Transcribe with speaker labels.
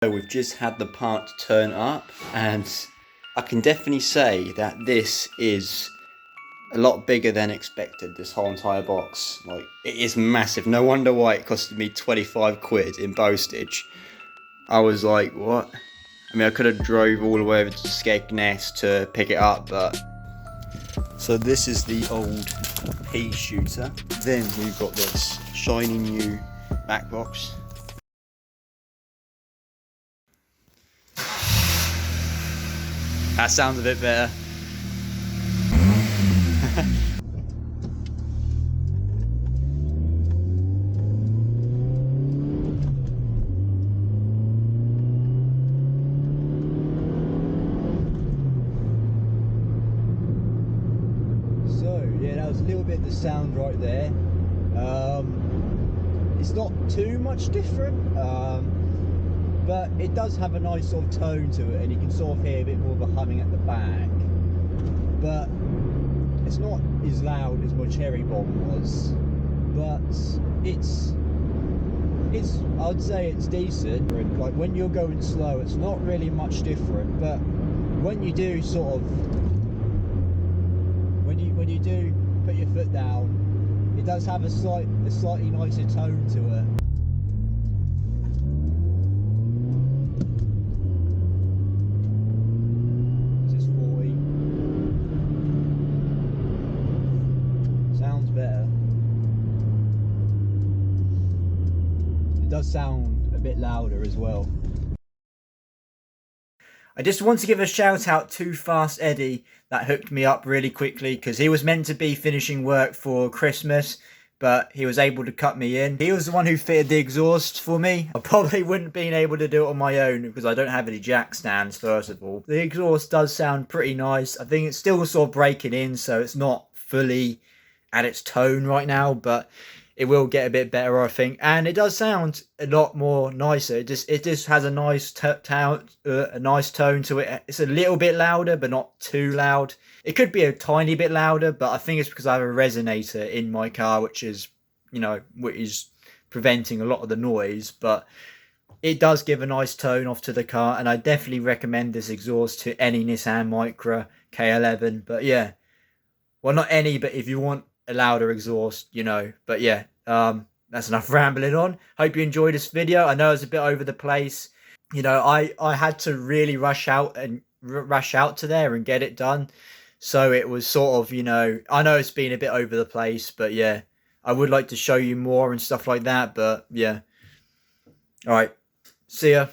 Speaker 1: So we've just had the part turn up, and I can definitely say that this is a lot bigger than expected, this whole entire box. Like, it is massive. No wonder why it costed me 25 quid in postage. I was like, what? I mean, I could have drove all the way over to Skegness to pick it up, but... So this is the old pea shooter. Then we've got this shiny new back box. That sounds a bit better. So yeah, that was a little bit of the sound right there. It's not too much different, but it does have a nice sort of tone to it, and you can sort of hear a bit more of a humming at the back. But it's not as loud as my Cherry Bomb was, but it's I'd say it's decent. Like when you're going slow, it's not really much different, but when you do sort of when you do put your foot down, it does have a slightly nicer tone to it. This is 40. Sounds better. It does sound a bit louder as well. I just want to give a shout out to Fast Eddie that hooked me up really quickly, because he was meant to be finishing work for Christmas, but he was able to cut me in. He was the one who fitted the exhaust for me. I probably wouldn't have been able to do it on my own because I don't have any jack stands, first of all. The exhaust does sound pretty nice. I think it's still sort of breaking in, so it's not fully at its tone right now, but it will get a bit better, I think, and it does sound a lot more nicer. It just has a nice nice tone to it. It's a little bit louder, but not too loud. It could be a tiny bit louder, but I think it's because I have a resonator in my car, which is, which is preventing a lot of the noise. But it does give a nice tone off to the car, and I definitely recommend this exhaust to any Nissan Micra K11. But yeah, well, not any, but if you want a louder exhaust, but yeah, that's enough rambling on. Hope you enjoyed this video. I know it's a bit over the place. I had to really rush out to there and get it done, so it was sort of, I know it's been a bit over the place, but yeah, I would like to show you more and stuff like that. But yeah, all right, see ya.